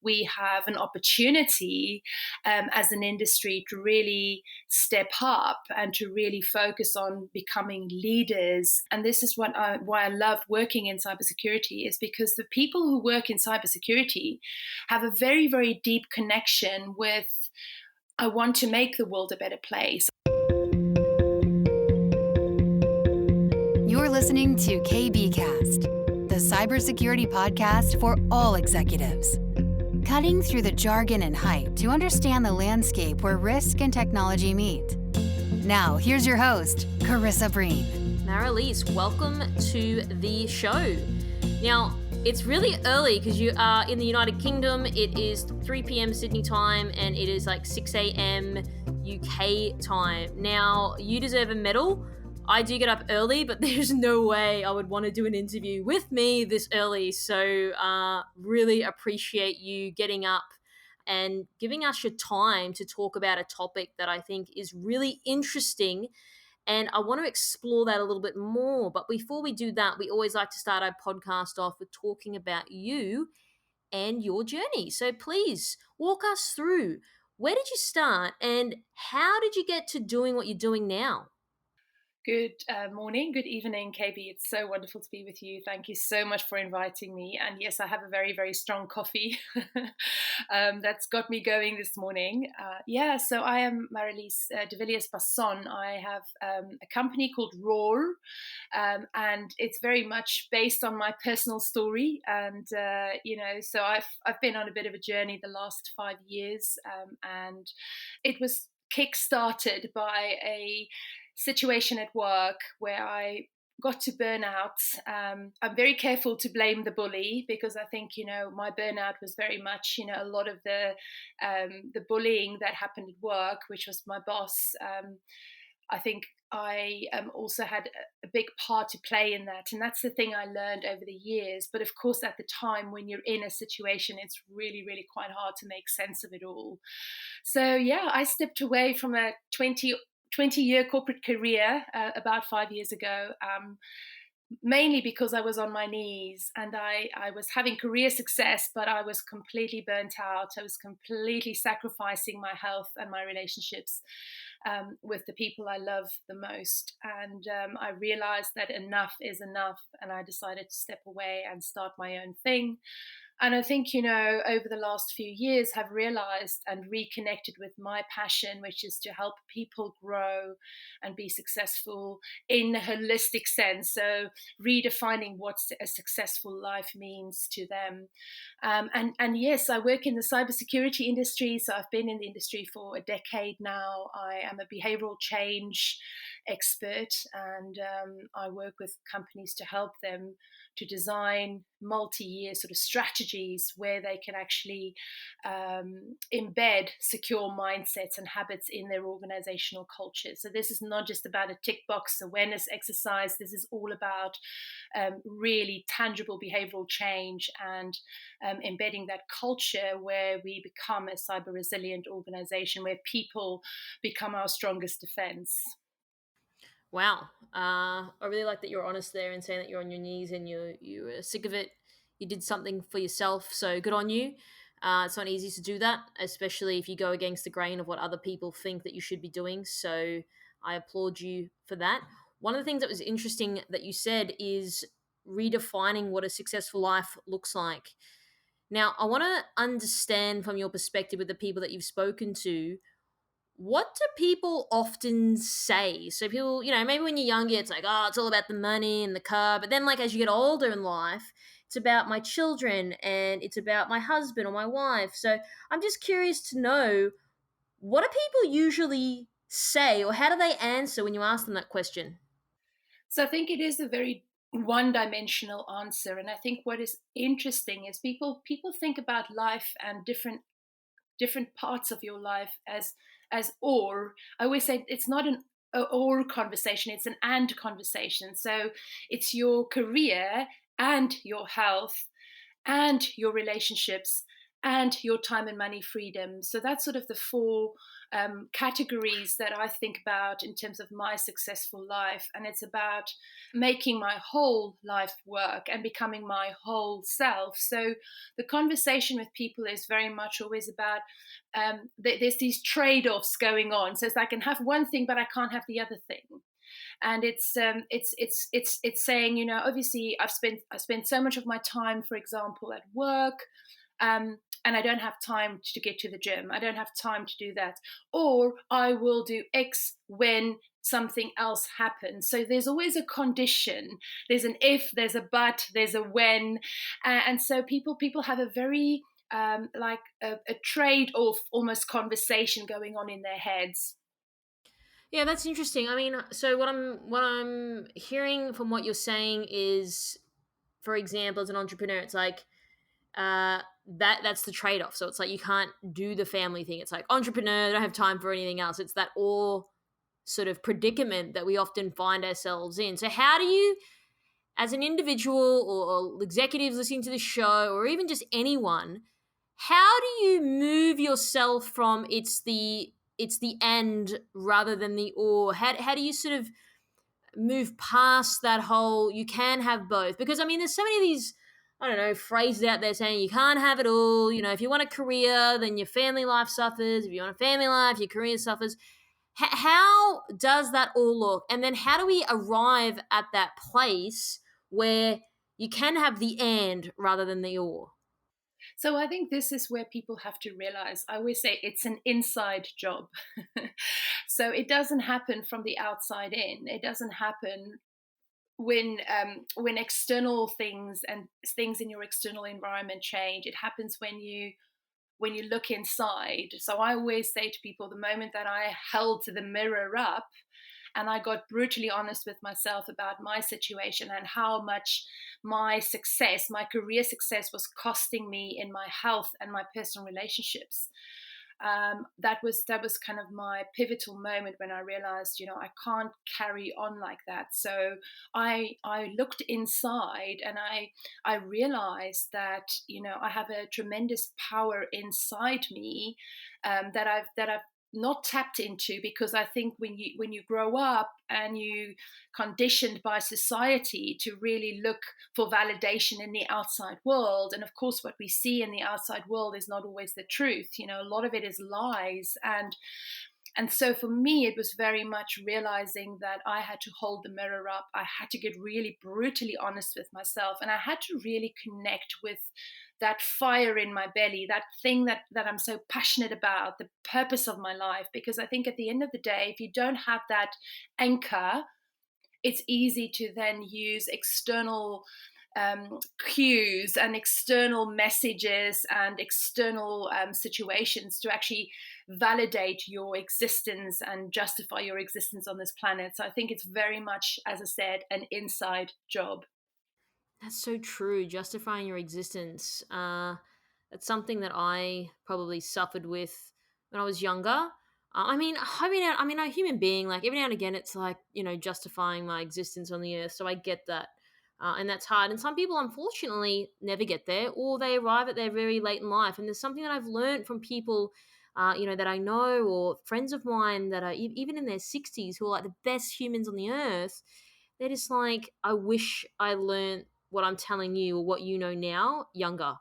we have an opportunity as an industry to really step up and to really focus on becoming leaders. And this is why I love working in cybersecurity, is because the people who work in cybersecurity have a very, very deep connection with, I want to make the world a better place. You're listening to KBcast, the cybersecurity podcast for all executives. Cutting through the jargon and hype to understand the landscape where risk and technology meet. Now, here's your host, Carissa Breen. Marilise, welcome to the show. Now, it's really early because you are in the United Kingdom. It is 3 p.m. Sydney time and it is like 6 a.m. UK time. Now, you deserve a medal. I do get up early, but there's no way I would want to do an interview with me this early. So really appreciate you getting up and giving us your time to talk about a topic that I think is really interesting. And I want to explore that a little bit more. But before we do that, we always like to start our podcast off with talking about you and your journey. So please walk us through, where did you start and how did you get to doing what you're doing now? Good morning, good evening, KB. It's so wonderful to be with you. Thank you so much for inviting me. And yes, I have a very, very strong coffee that's got me going this morning. So I am Marilise de Villiers. I have a company called Roar, and it's very much based on my personal story. And so I've been on a bit of a journey the last 5 years, and it was kick-started by a situation at work where I got to burnout. I'm very careful to blame the bully because I think, my burnout was very much, a lot of the bullying that happened at work, which was my boss. I think I also had a big part to play in that. And that's the thing I learned over the years. But of course, at the time when you're in a situation, it's really, really quite hard to make sense of it all. So, I stepped away from a 20-year corporate career about 5 years ago, mainly because I was on my knees and I was having career success, but I was completely burnt out. I was completely sacrificing my health and my relationships with the people I love the most. And I realized that enough is enough. And I decided to step away and start my own thing. And I think, over the last few years, have realized and reconnected with my passion, which is to help people grow and be successful in a holistic sense. So redefining what a successful life means to them. And yes, I work in the cybersecurity industry. So I've been in the industry for a decade now. I am a behavioral change expert, and I work with companies to help them to design multi-year sort of strategies where they can actually embed secure mindsets and habits in their organizational culture. So this is not just about a tick box awareness exercise. This is all about really tangible behavioral change and embedding that culture where we become a cyber resilient organization, where people become our strongest defense. Wow. I really like that you're honest there and saying that you're on your knees and you're sick of it. You did something for yourself, so good on you. It's not easy to do that, especially if you go against the grain of what other people think that you should be doing. So I applaud you for that. One of the things that was interesting that you said is redefining what a successful life looks like. Now, I want to understand from your perspective with the people that you've spoken to, what do people often say? So people, maybe when you're younger, it's like, oh, it's all about the money and the car. But then like as you get older in life, it's about my children and it's about my husband or my wife. So I'm just curious to know, what do people usually say or how do they answer when you ask them that question? So I think it is a very one-dimensional answer. And I think what is interesting is people think about life and different parts of your life as or. I always say it's not an or conversation, it's an and conversation. So it's your career and your health and your relationships and your time and money freedom. So that's sort of the four categories that I think about in terms of my successful life. And it's about making my whole life work and becoming my whole self. So the conversation with people is very much always about there's these trade-offs going on. So it's like I can have one thing, but I can't have the other thing. And it's saying, obviously I spent so much of my time, for example, at work, and I don't have time to get to the gym. I don't have time to do that. Or I will do X when something else happens. So there's always a condition. There's an if, there's a but, there's a when. And so people have a very like a trade-off almost conversation going on in their heads. Yeah, that's interesting. I mean, so what I'm hearing from what you're saying is, for example, as an entrepreneur, it's like that's the trade-off. So it's like you can't do the family thing. It's like entrepreneur, don't have time for anything else. It's that all sort of predicament that we often find ourselves in. So how do you, as an individual or executives listening to the show, or even just anyone, how do you move yourself from it's the end rather than the or? How do you sort of move past that whole you can have both? Because I mean, there's so many of these, I don't know, phrases out there saying you can't have it all. You know, if you want a career, then your family life suffers. If you want a family life, your career suffers. How does that all look? And then how do we arrive at that place where you can have the and rather than the or? So I think this is where people have to realize, I always say it's an inside job. So it doesn't happen from the outside in. It doesn't happen when external things and things in your external environment change. It happens when you look inside. So I always say to people, the moment that I held the mirror up and I got brutally honest with myself about my situation and how much my success, my career success, was costing me in my health and my personal relationships. That was kind of my pivotal moment when I realized, I can't carry on like that. So I looked inside and I realized that I have a tremendous power inside me, that I've not tapped into, because I think when you grow up and you conditioned by society to really look for validation in the outside world, and of course what we see in the outside world is not always the truth. A lot of it is lies, and so for me, it was very much realizing that I had to hold the mirror up. I had to get really brutally honest with myself. And I had to really connect with that fire in my belly, that thing that I'm so passionate about, the purpose of my life. Because I think at the end of the day, if you don't have that anchor, it's easy to then use external cues and external messages and external situations to actually validate your existence and justify your existence on this planet. So I think it's very much, as I said, an inside job. That's so true. Justifying your existence. That's something that I probably suffered with when I was younger. I'm a human being. Like every now and again, it's like justifying my existence on the earth. So I get that, and that's hard. And some people, unfortunately, never get there, or they arrive at there very late in life. And there's something that I've learned from people, that I know, or friends of mine that are even in their 60s, who are like the best humans on the earth. They're just like, I wish I learned what I'm telling you or what you know now younger.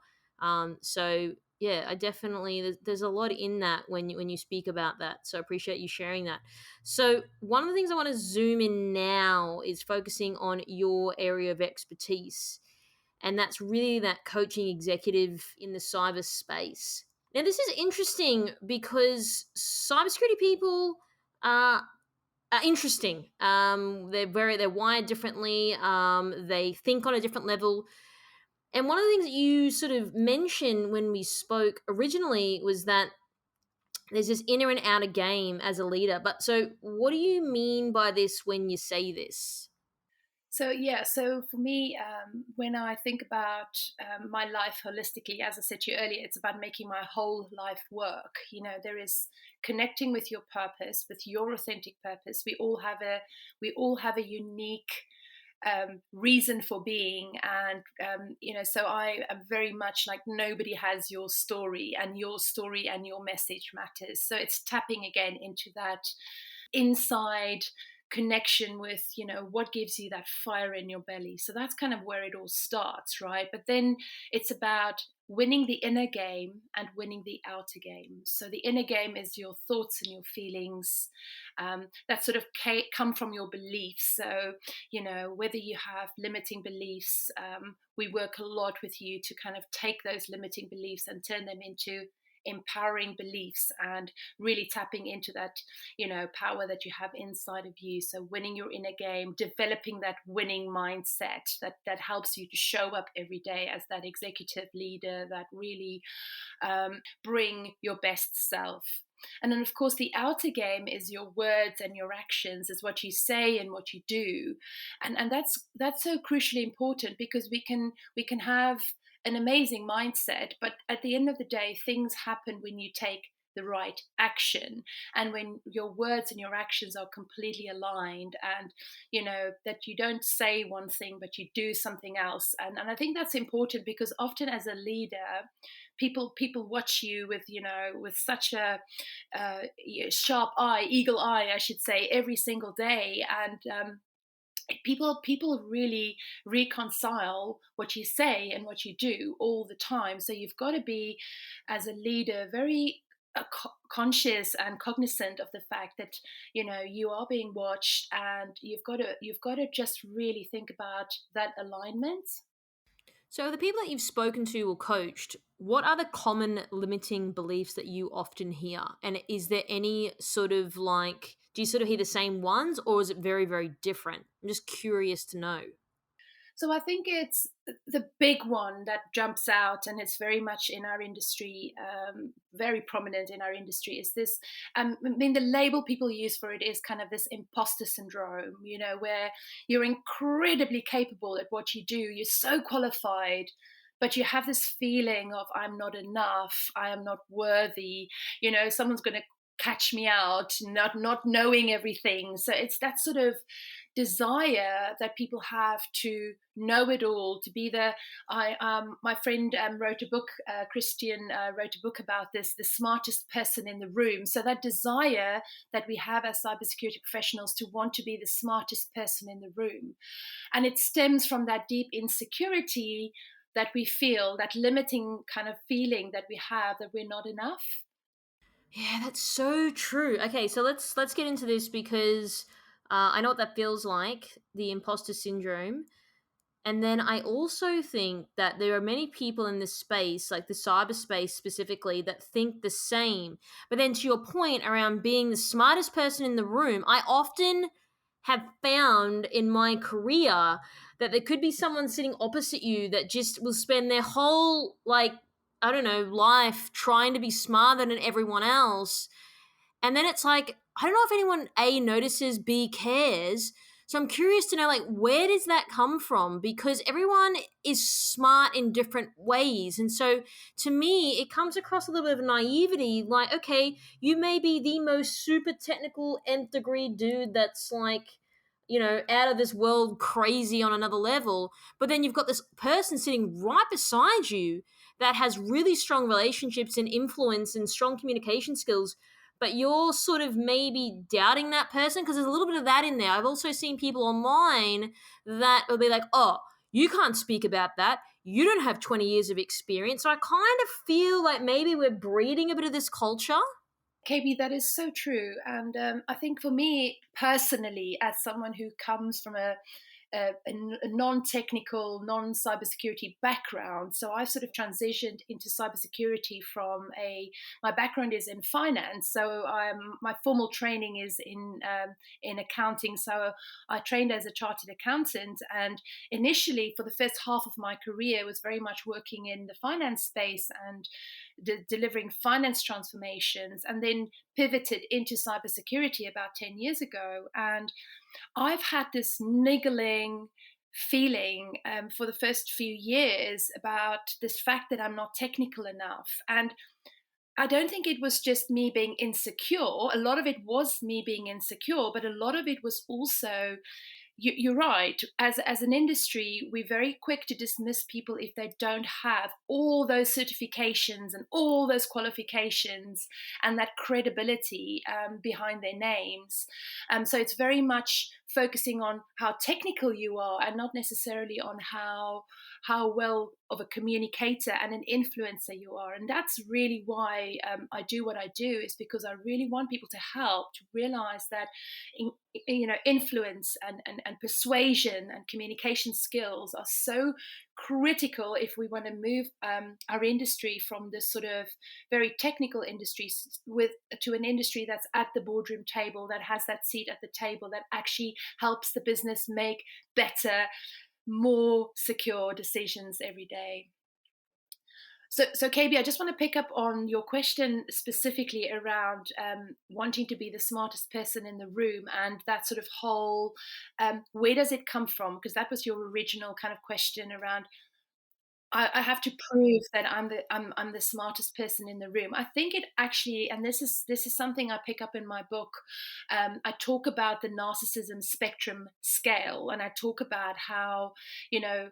So yeah, I definitely there's a lot in that when you speak about that. So I appreciate you sharing that. So one of the things I want to zoom in now is focusing on your area of expertise, and that's really that coaching executive in the cyber space. Now this is interesting because cybersecurity people are interesting. They're wired differently. They think on a different level. And one of the things that you sort of mentioned when we spoke originally was that there's this inner and outer game as a leader. But so, what do you mean by this when you say this? So yeah, so for me, when I think about my life holistically, as I said to you earlier, it's about making my whole life work. There is connecting with your purpose, with your authentic purpose. We all have a unique reason for being. And so I am very much like, nobody has your story, and your story and your message matters. So it's tapping again into that inside connection with, what gives you that fire in your belly. So that's kind of where it all starts, right? But then it's about winning the inner game and winning the outer game. So the inner game is your thoughts and your feelings, that sort of come from your beliefs. So, whether you have limiting beliefs, we work a lot with you to kind of take those limiting beliefs and turn them into empowering beliefs, and really tapping into that power that you have inside of you. So winning your inner game, developing that winning mindset that helps you to show up every day as that executive leader that really bring your best self. And then, of course, the outer game is your words and your actions, is what you say and what you do. And that's so crucially important, because we can have an amazing mindset, but at the end of the day, things happen when you take the right action, and when your words and your actions are completely aligned, and that you don't say one thing but you do something else. And I think that's important, because often as a leader, people watch you with such a sharp eye, eagle eye, I should say, every single day. And people really reconcile what you say and what you do all the time. So you've got to be, as a leader, very conscious and cognizant of the fact that you are being watched, and you've got to just really think about that alignment. So, the people that you've spoken to or coached, what are the common limiting beliefs that you often hear? And is there any sort of like, do you sort of hear the same ones, or is it very, very different? I'm just curious to know. So I think it's the big one that jumps out, and it's very much in our industry, very prominent in our industry, is this. I mean, the label people use for it is kind of this imposter syndrome, where you're incredibly capable at what you do, you're so qualified, but you have this feeling of, I'm not enough, I am not worthy, someone's going to catch me out, not knowing everything. So it's that sort of desire that people have to know it all, to be the. My friend wrote a book. Christian wrote a book about this, the smartest person in the room. So that desire that we have as cybersecurity professionals to want to be the smartest person in the room, and it stems from that deep insecurity that we feel, that limiting kind of feeling that we have, that we're not enough. Yeah, that's so true. Okay, so let's get into this because I know what that feels like, the imposter syndrome. And then I also think that there are many people in this space, like the cyberspace specifically, that think the same. But then to your point around being the smartest person in the room, I often have found in my career that there could be someone sitting opposite you that just will spend their whole, like, I don't know, life trying to be smarter than everyone else. And then it's like, I don't know if anyone A notices, B cares. So I'm curious to know, like, where does that come from? Because everyone is smart in different ways. And so to me, it comes across a little bit of naivety. Like, okay, you may be the most super technical nth degree dude that's like, out of this world crazy on another level. But then you've got this person sitting right beside you that has really strong relationships and influence and strong communication skills, but you're sort of maybe doubting that person because there's a little bit of that in there. I've also seen people online that will be like, oh, you can't speak about that. You don't have 20 years of experience. So I kind of feel like maybe we're breeding a bit of this culture. KB, that is so true. And I think for me personally, as someone who comes from a non-technical, non-cybersecurity background. So I sort of transitioned into cybersecurity from my background is in finance. So my formal training is in accounting. So I trained as a chartered accountant, and initially for the first half of my career was very much working in the finance space and delivering finance transformations, and then pivoted into cybersecurity about 10 years ago. And I've had this niggling feeling for the first few years about this fact that I'm not technical enough. And I don't think it was just me being insecure. A lot of it was me being insecure, but a lot of it was also you're right. As an industry, we're very quick to dismiss people if they don't have all those certifications and all those qualifications and that credibility behind their names. So it's very much focusing on how technical you are and not necessarily on how well of a communicator and an influencer you are. And that's really why I do what I do, is because I really want people to help to realize that influence and persuasion and communication skills are so critical if we want to move our industry from this sort of very technical industries to an industry that's at the boardroom table, that has that seat at the table, that actually helps the business make better, more secure decisions every day. So KB, I just want to pick up on your question specifically around wanting to be the smartest person in the room, and that sort of whole, where does it come from? Because that was your original kind of question around, I have to prove that I'm the smartest person in the room. I think it actually, and this is something I pick up in my book. I talk about the narcissism spectrum scale, and I talk about how, you know.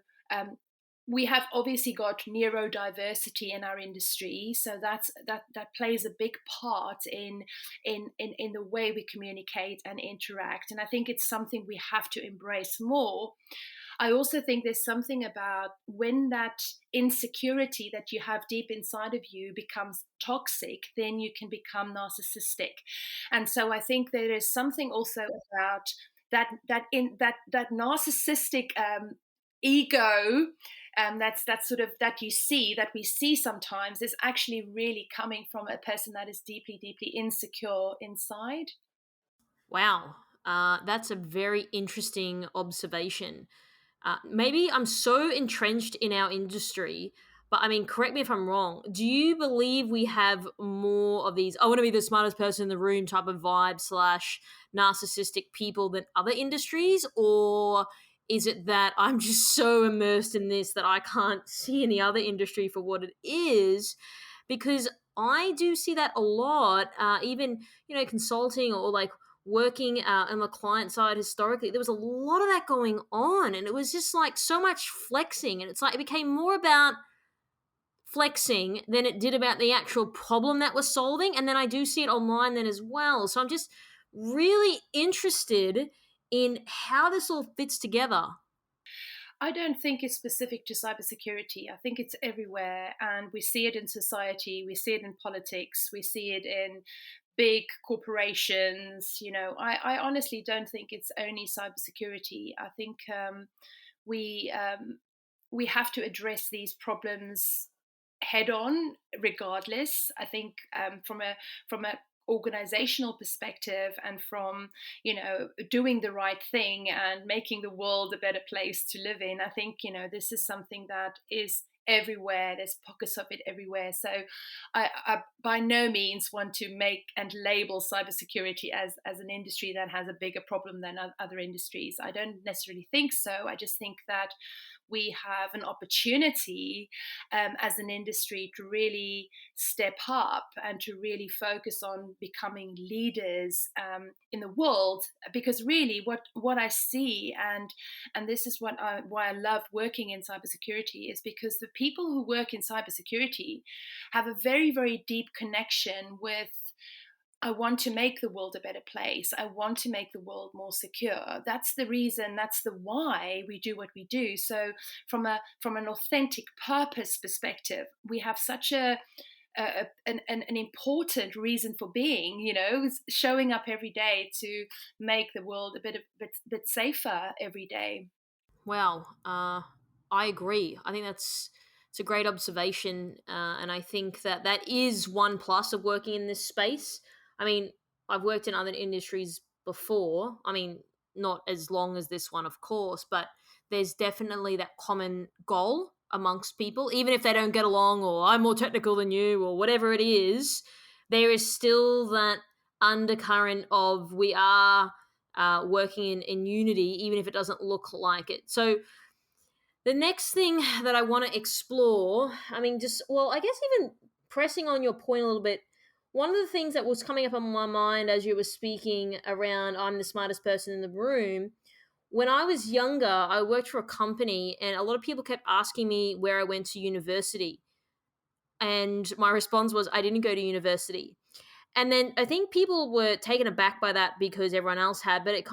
We have obviously got neurodiversity in our industry, so that plays a big part in the way we communicate and interact. And I think it's something we have to embrace more. I also think there's something about when that insecurity that you have deep inside of you becomes toxic, then you can become narcissistic. And so I think there is something also about that narcissistic ego, that's sort of that we see sometimes, is actually really coming from a person that is deeply insecure inside. Wow, that's a very interesting observation. Maybe I'm so entrenched in our industry, but I mean, correct me if I'm wrong. Do you believe we have more of these, I want to be the smartest person in the room type of vibe slash narcissistic people than other industries? Or is it that I'm just so immersed in this that I can't see any other industry for what it is? Because I do see that a lot, even, consulting or like working on the client side historically, there was a lot of that going on, and it was just like so much flexing, and it's like it became more about flexing than it did about the actual problem that we're solving. And then I do see it online then as well, so I'm just really interested in how this all fits together. I don't think it's specific to cybersecurity. I think it's everywhere, and we see it in society, we see it in politics, we see it in big corporations. I honestly don't think it's only cybersecurity. I think we we have to address these problems head on, regardless. I think from a organizational perspective, and from doing the right thing and making the world a better place to live in, I think this is something that is everywhere. There's pockets of it everywhere. So I by no means want to make and label cybersecurity as an industry that has a bigger problem than other industries. I don't necessarily think so. I just think that we have an opportunity as an industry to really step up and to really focus on becoming leaders in the world. Because really what I see, and this is why I love working in cybersecurity, is because the people who work in cybersecurity have a very, very deep connection with, I want to make the world a better place. I want to make the world more secure. That's the reason, that's the why we do what we do. So from an authentic purpose perspective, we have such an important reason for being, showing up every day to make the world a bit safer every day. Well, I agree. I think it's a great observation, and I think that is one plus of working in this space. I mean, I've worked in other industries before. I mean, not as long as this one, of course, but there's definitely that common goal amongst people, even if they don't get along, or I'm more technical than you, or whatever it is. There is still that undercurrent of we are working in unity, even if it doesn't look like it. So the next thing that I want to explore, I mean, I guess even pressing on your point a little bit, one of the things that was coming up on my mind as you were speaking around I'm the smartest person in the room when I was younger, I worked for a company and a lot of people kept asking me where I went to university. And my response was, I didn't go to university. And then I think people were taken aback by that because everyone else had, but it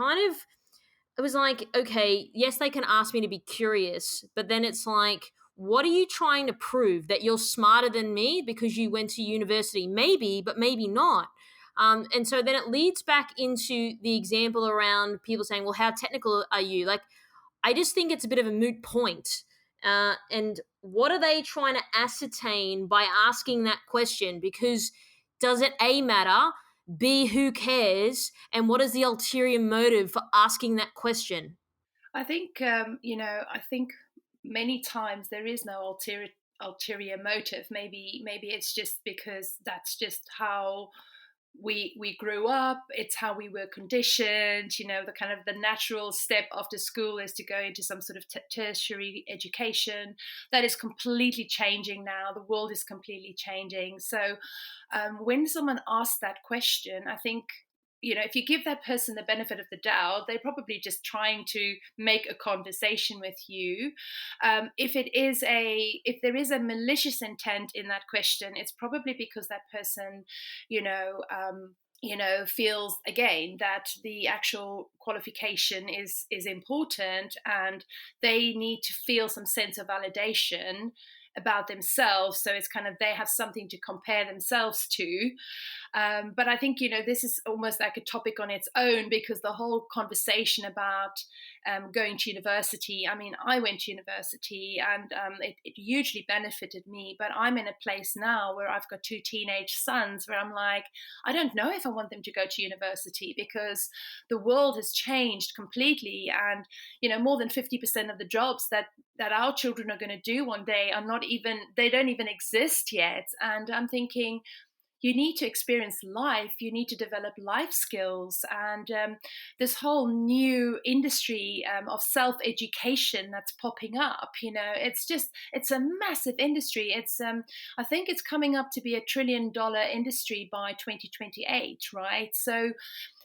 was like, okay, yes, they can ask me to be curious, but then it's like, what are you trying to prove? That you're smarter than me because you went to university? Maybe, but maybe not. And so then it leads back into the example around people saying, well, how technical are you? Like, I just think it's a bit of a moot point. And what are they trying to ascertain by asking that question? Because does it A, matter? B, who cares? And what is the ulterior motive for asking that question? I think, I think many times there is no ulterior motive. Maybe it's just because that's just how we grew up. It's how we were conditioned. The kind of the natural step after school is to go into some sort of tertiary education. That is completely changing now. The world is completely changing. So when someone asks that question, I think, if you give that person the benefit of the doubt, they're probably just trying to make a conversation with you. If there is a malicious intent in that question, it's probably because that person, you know, um, feels again that the actual qualification is important, and they need to feel some sense of validation about themselves. So it's kind of they have something to compare themselves to. But I think, this is almost like a topic on its own, because the whole conversation about going to university, I mean, I went to university, and it hugely benefited me. But I'm in a place now where I've got two teenage sons where I'm like, I don't know if I want them to go to university, because the world has changed completely. And, more than 50% of the jobs that our children are going to do one day they don't even exist yet. And I'm thinking, you need to experience life, you need to develop life skills. And this whole new industry of self-education that's popping up, it's a massive industry. I think it's coming up to be $1 trillion industry by 2028, right? So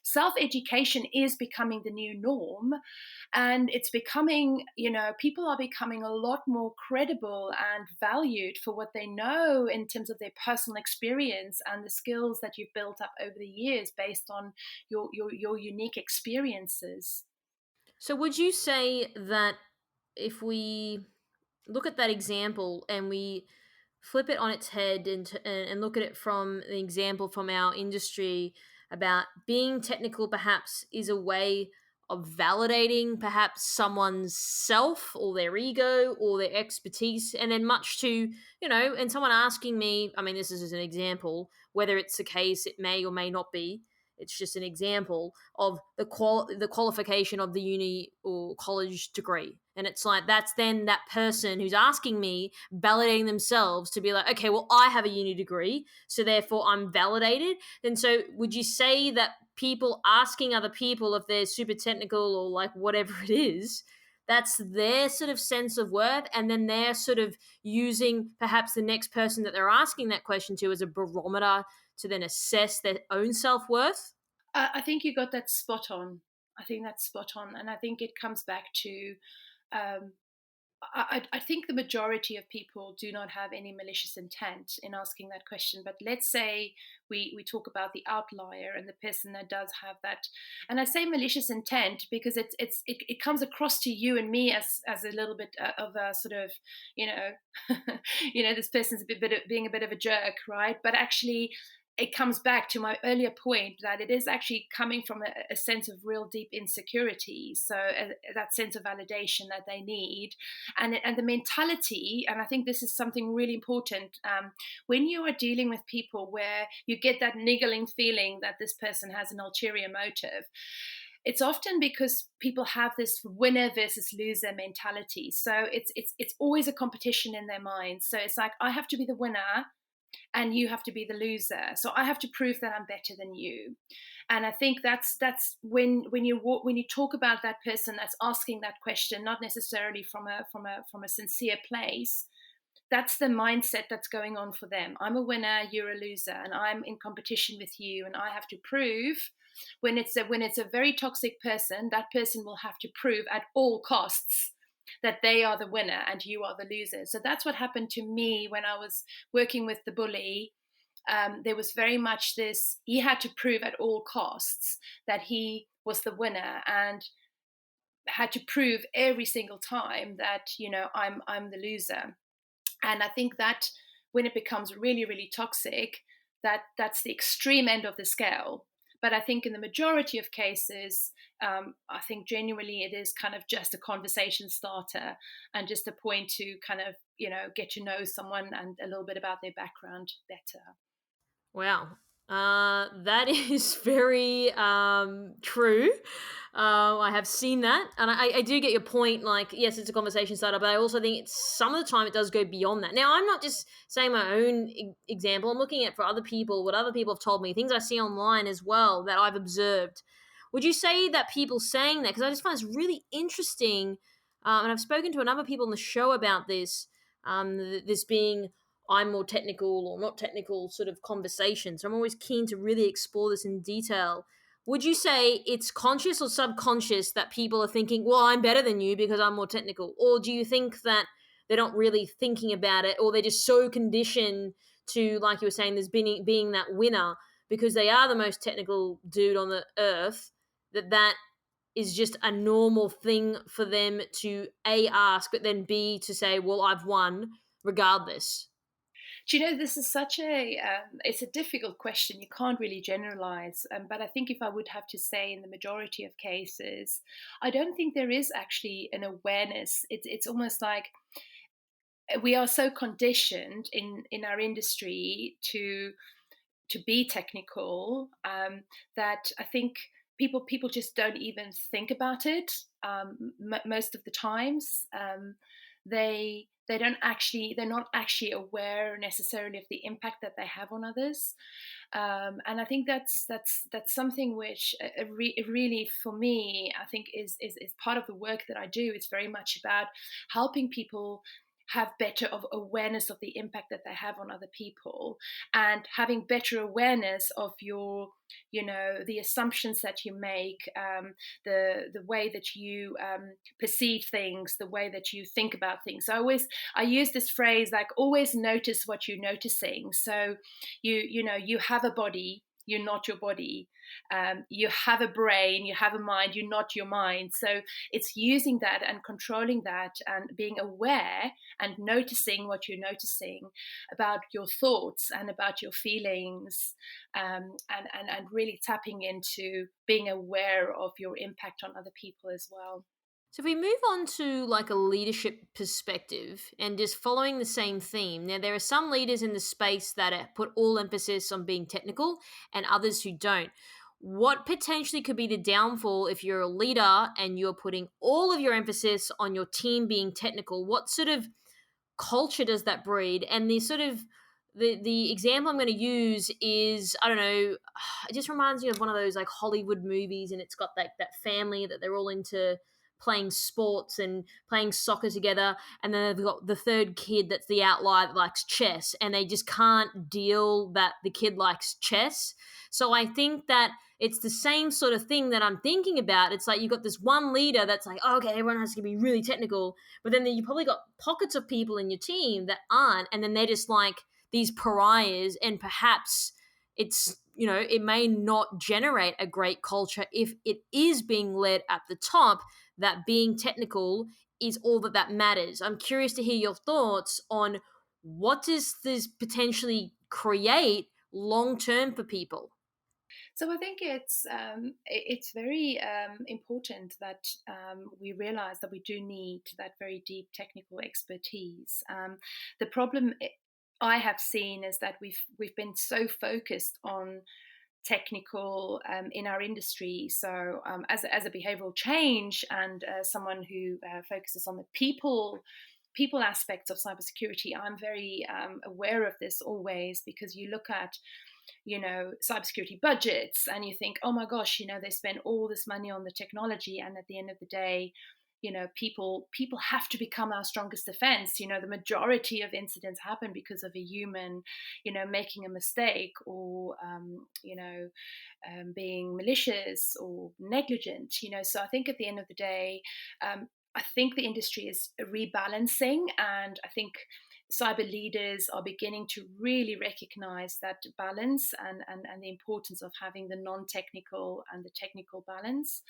self-education is becoming the new norm, and it's becoming, people are becoming a lot more credible and valued for what they know in terms of their personal experience and the skills that you've built up over the years based on your unique experiences. So, would you say that if we look at that example and we flip it on its head and look at it from the example from our industry about being technical perhaps is a way of validating perhaps someone's self or their ego or their expertise, and then much to, and someone asking me, I mean, this is an example, whether it's the case, it may or may not be, it's just an example of the qualification of the uni or college degree. And it's like, that's then that person who's asking me validating themselves to be like, okay, well, I have a uni degree, so therefore I'm validated. And so would you say that people asking other people if they're super technical or like whatever it is, that's their sort of sense of worth, and then they're sort of using perhaps the next person that they're asking that question to as a barometer to then assess their own self-worth? I think you got that spot on. I think that's spot on. And I think it comes back to, um, I think the majority of people do not have any malicious intent in asking that question. But let's say we talk about the outlier and the person that does have that. And I say malicious intent because it comes across to you and me as a little bit of a sort of, you know, this person's being a bit of a jerk, right? But actually, it comes back to my earlier point that it is actually coming from a sense of real deep insecurity. So that sense of validation that they need, and the mentality. And I think this is something really important. When you are dealing with people where you get that niggling feeling that this person has an ulterior motive, it's often because people have this winner versus loser mentality. So it's always a competition in their minds. So it's like, I have to be the winner and you have to be the loser. So I have to prove that I'm better than you. And I think that's when you talk about that person that's asking that question, not necessarily from a sincere place, that's the mindset that's going on for them. I'm a winner, you're a loser, and I'm in competition with you, and I have to prove. When it's a very toxic person, that person will have to prove at all costs that they are the winner and you are the loser. So that's what happened to me when I was working with the bully. There was very much this, he had to prove at all costs that he was the winner, and had to prove every single time that, I'm the loser. And I think that when it becomes really, really toxic, that's the extreme end of the scale. But I think in the majority of cases, I think genuinely it is kind of just a conversation starter, and just a point to kind of, get to know someone and a little bit about their background better. Wow. That is very true. I have seen that. And I do get your point. Like, yes, it's a conversation starter, but I also think some of the time it does go beyond that. Now, I'm not just saying my own example. I'm looking at for other people, what other people have told me, things I see online as well that I've observed. Would you say that people saying that, because I just find this really interesting, and I've spoken to a number of people on the show about this, this being I'm more technical or not technical sort of conversation. So I'm always keen to really explore this in detail. Would you say it's conscious or subconscious that people are thinking, well, I'm better than you because I'm more technical? Or do you think that they're not really thinking about it, or they're just so conditioned to, like you were saying, there's being that winner because they are the most technical dude on the earth, that is just a normal thing for them to A, ask, but then B, to say, well, I've won regardless? Do you know, this is such it's a difficult question. You can't really generalize. But I think if I would have to say, in the majority of cases, I don't think there is actually an awareness. It's almost like we are so conditioned in our industry to be technical, that I think people just don't even think about it, most of the times. They're not actually aware necessarily of the impact that they have on others. And I think that's something which, really, for me, I think is part of the work that I do. It's very much about helping people have better of awareness of the impact that they have on other people, and having better awareness of the assumptions that you make, the way that you perceive things, the way that you think about things. I use this phrase, like, always notice what you're noticing. So you have a body, you're not your body. You have a brain, you have a mind, you're not your mind. So it's using that and controlling that, and being aware and noticing what you're noticing about your thoughts and about your feelings, and really tapping into being aware of your impact on other people as well. So if we move on to like a leadership perspective and just following the same theme, now there are some leaders in the space that put all emphasis on being technical and others who don't. What potentially could be the downfall if you're a leader and you're putting all of your emphasis on your team being technical? What sort of culture does that breed? And the sort of the example I'm going to use is, I don't know, it just reminds me of one of those like Hollywood movies, and it's got that family that they're all into playing sports and playing soccer together, and then they've got the third kid that's the outlier that likes chess, and they just can't deal that the kid likes chess. So I think that it's the same sort of thing that I'm thinking about. It's like you've got this one leader that's like, oh, okay, everyone has to be really technical, but then you probably got pockets of people in your team that aren't, and then they're just like these pariahs, and perhaps it's, it may not generate a great culture if it is being led at the top that being technical is all that matters. I'm curious to hear your thoughts on what does this potentially create long term for people. So I think it's very important that we realize that we do need that very deep technical expertise. The problem I have seen is that we've been so focused on technical, in our industry. So as a behavioral change, and someone who focuses on the people aspects of cybersecurity, I'm very aware of this always, because you look at cybersecurity budgets and you think, oh my gosh, they spend all this money on the technology, and at the end of the day, people have to become our strongest defense. The majority of incidents happen because of a human, making a mistake, or being malicious or negligent. So I think at the end of the day, I think the industry is rebalancing, and I think cyber leaders are beginning to really recognize that balance, and the importance of having the non-technical and the technical balance.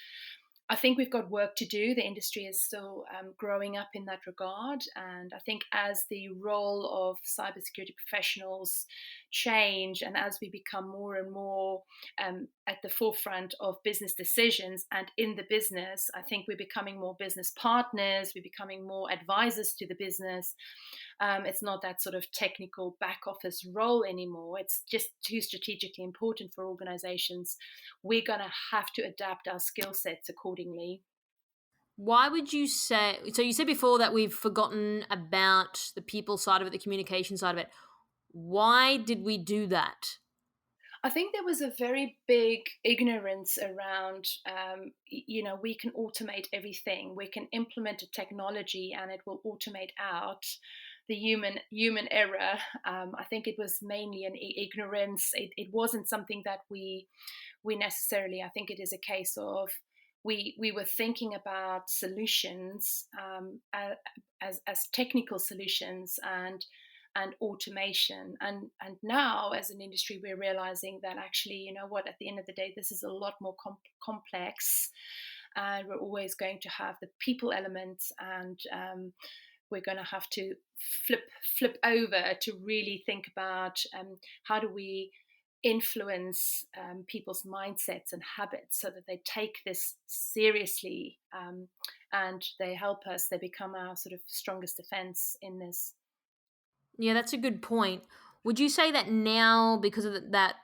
I think we've got work to do. The industry is still growing up in that regard. And I think as the role of cybersecurity professionals change, and as we become more and more at the forefront of business decisions and in the business, I think we're becoming more business partners, we're becoming more advisors to the business. It's not that sort of technical back office role anymore. It's just too strategically important for organizations. We're going to have to adapt our skill sets accordingly. Why would you say, so you said before that we've forgotten about the people side of it, the communication side of it. Why did we do that? I think there was a very big ignorance around, we can automate everything. We can implement a technology and it will automate out the human error. I think it was mainly an ignorance. It wasn't something that we necessarily. I think it is a case of we were thinking about solutions as technical solutions and automation, and now as an industry we're realizing that actually, at the end of the day, this is a lot more complex, and we're always going to have the people elements, and we're going to have to flip over to really think about how do we influence people's mindsets and habits so that they take this seriously, and they help us, they become our sort of strongest defense in this. Yeah, that's a good point. Would you say that now, because of that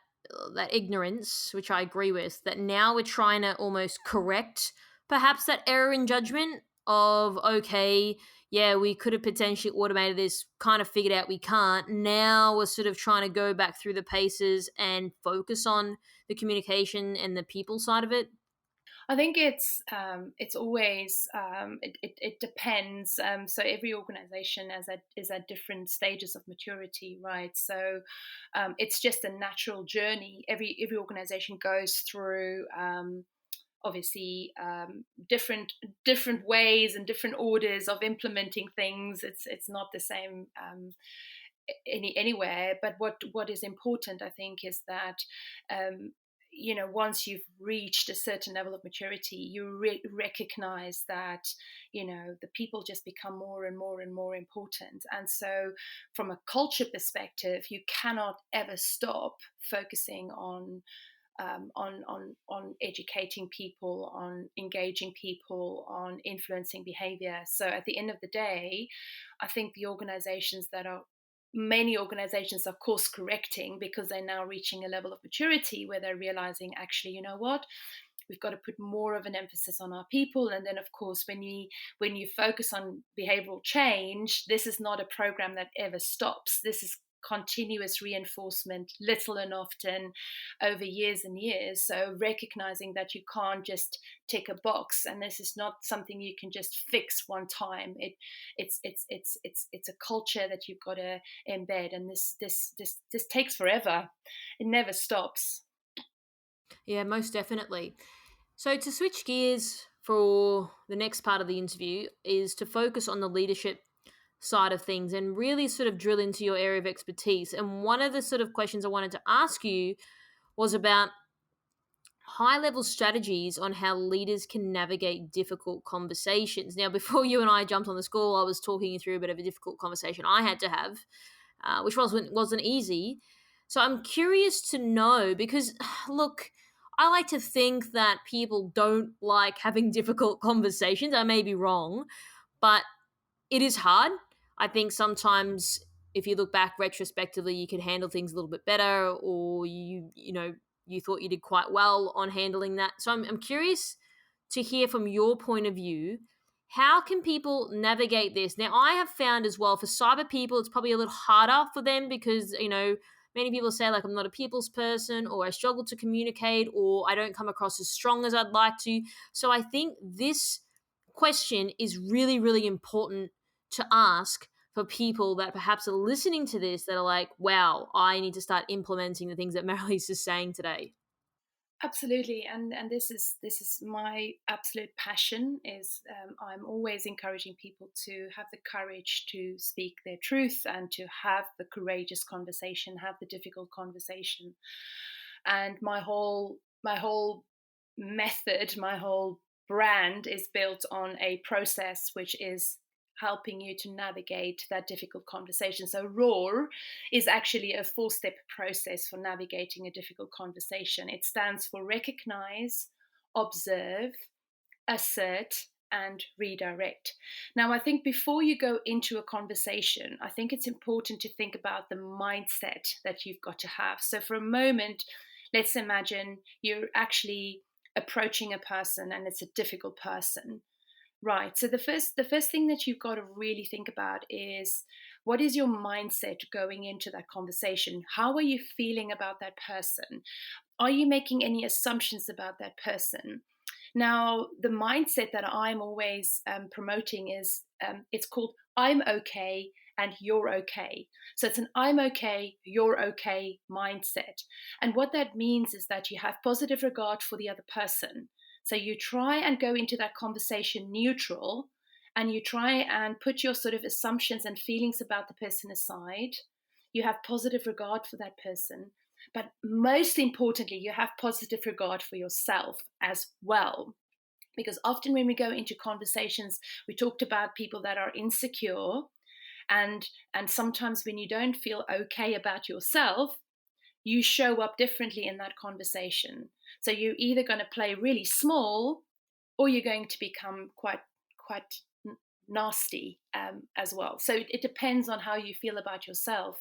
ignorance, which I agree with, that now we're trying to almost correct perhaps that error in judgment of, okay, yeah, we could have potentially automated this, kind of figured out we can't. Now we're sort of trying to go back through the paces and focus on the communication and the people side of it? I think it's always it depends. So every organization is at different stages of maturity, right? So it's just a natural journey. Every organization goes through. Obviously, different ways and different orders of implementing things. It's not the same anywhere. But what is important, I think, is that once you've reached a certain level of maturity, you recognize that the people just become more and more and more important. And so from a culture perspective, you cannot ever stop focusing on educating people, on engaging people, on influencing behavior. So at the end of the day, I think many organizations are course correcting because they're now reaching a level of maturity where they're realizing, actually, what, we've got to put more of an emphasis on our people. And then, of course, when you focus on behavioral change, this is not a program that ever stops. This is continuous reinforcement, little and often, over years and years. So recognizing that you can't just tick a box, and this is not something you can just fix one time. It's a culture that you've got to embed, and this takes forever. It never stops. Yeah, most definitely. So to switch gears for the next part of the interview is to focus on the leadership side of things and really sort of drill into your area of expertise. And one of the sort of questions I wanted to ask you was about high-level strategies on how leaders can navigate difficult conversations. Now, before you and I jumped on the call, I was talking you through a bit of a difficult conversation I had to have, which wasn't easy. So I'm curious to know, because, look, I like to think that people don't like having difficult conversations. I may be wrong, but it is hard. I think sometimes if you look back retrospectively, you can handle things a little bit better, or you thought you did quite well on handling that. So I'm curious to hear from your point of view, how can people navigate this? Now, I have found as well for cyber people, it's probably a little harder for them because, many people say, like, I'm not a people's person, or I struggle to communicate, or I don't come across as strong as I'd like to. So I think this question is really, really important to ask for people that perhaps are listening to this that are like, wow, I need to start implementing the things that Marilise is saying today? Absolutely, and this is my absolute passion. Is I'm always encouraging people to have the courage to speak their truth and to have the courageous conversation, have the difficult conversation. And my whole method, my whole brand is built on a process which is helping you to navigate that difficult conversation. So ROAR is actually a 4-step process for navigating a difficult conversation. It stands for recognize, observe, assert, and redirect. Now, I think before you go into a conversation, I think it's important to think about the mindset that you've got to have. So, for a moment, let's imagine you're actually approaching a person and it's a difficult person. Right. So the first thing that you've got to really think about is, what is your mindset going into that conversation? How are you feeling about that person? Are you making any assumptions about that person? Now, the mindset that I'm always promoting is, it's called I'm okay and you're okay. So it's an I'm okay, you're okay mindset. And what that means is that you have positive regard for the other person. So you try and go into that conversation neutral, and you try and put your sort of assumptions and feelings about the person aside. You have positive regard for that person. But most importantly, you have positive regard for yourself as well. Because often when we go into conversations, we talked about people that are insecure, and sometimes when you don't feel okay about yourself, you show up differently in that conversation. So you're either going to play really small, or you're going to become quite nasty as well. So it depends on how you feel about yourself.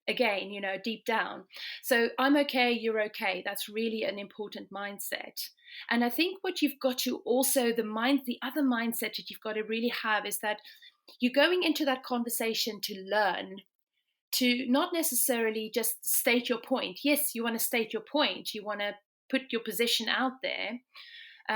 Again, deep down. So I'm okay, you're okay. That's really an important mindset. And I think what you've got to also, the other mindset that you've got to really have is that you're going into that conversation to learn, to not necessarily just state your point. Yes, you want to state your point, you want to put your position out there.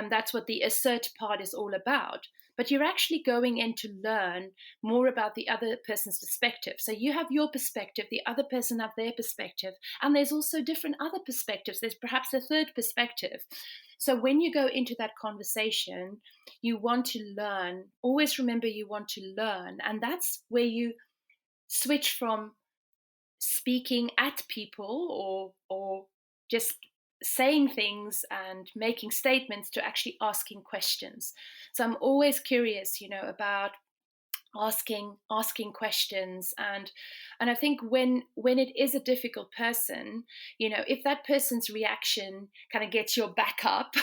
That's what the assert part is all about. But you're actually going in to learn more about the other person's perspective. So you have your perspective, the other person have their perspective, and there's also different other perspectives. There's perhaps a third perspective. So when you go into that conversation, you want to learn. Always remember, you want to learn. And that's where you switch from speaking at people or just saying things and making statements to actually asking questions. So I'm always curious, about asking questions. And I think when it is a difficult person, if that person's reaction kind of gets your back up,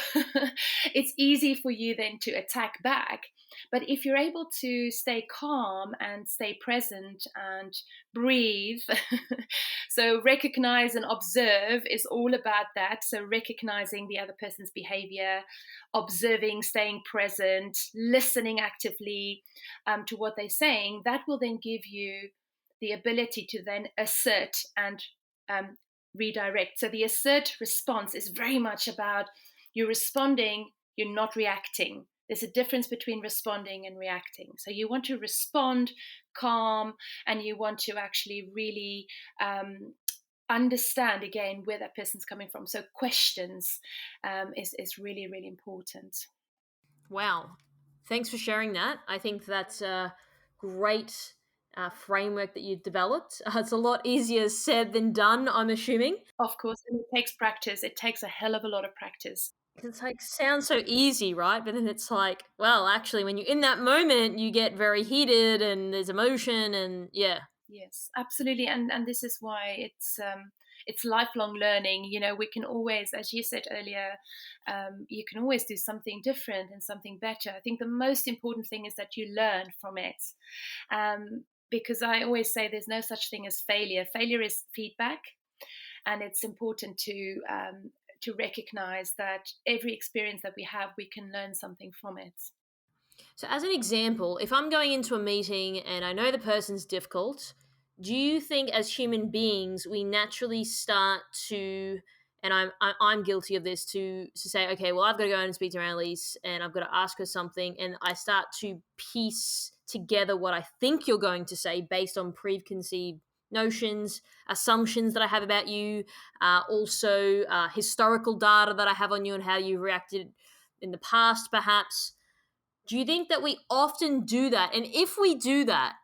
it's easy for you then to attack back. But if you're able to stay calm and stay present and breathe, so recognize and observe is all about that. So recognizing the other person's behavior, observing, staying present, listening actively to what they're saying, that will then give you the ability to then assert and redirect. So the assert response is very much about you responding, you're not reacting. There's a difference between responding and reacting. So you want to respond calm, and you want to actually really understand again where that person's coming from. So questions is really, really important. Wow. Thanks for sharing that. I think that's a great framework that you've developed. It's a lot easier said than done, I'm assuming. Of course, and it takes practice. It takes a hell of a lot of practice. It's like sounds so easy, right? But then it's like, well, actually, when you're in that moment, you get very heated and there's emotion, and yeah. Yes, absolutely, and this is why it's lifelong learning. We can always, as you said earlier, you can always do something different and something better. I think the most important thing is that you learn from it, because I always say there's no such thing as failure. Failure is feedback, and it's important to recognize that every experience that we have, we can learn something from it. So, as an example, if I'm going into a meeting and I know the person's difficult, do you think as human beings we naturally start to and I'm guilty of this, to say, okay, well, I've got to go and speak to Marilise and I've got to ask her something, and I start to piece together what I think you're going to say based on preconceived notions, assumptions that I have about you, also historical data that I have on you and how you reacted in the past, perhaps. Do you think that we often do that? And if we do that,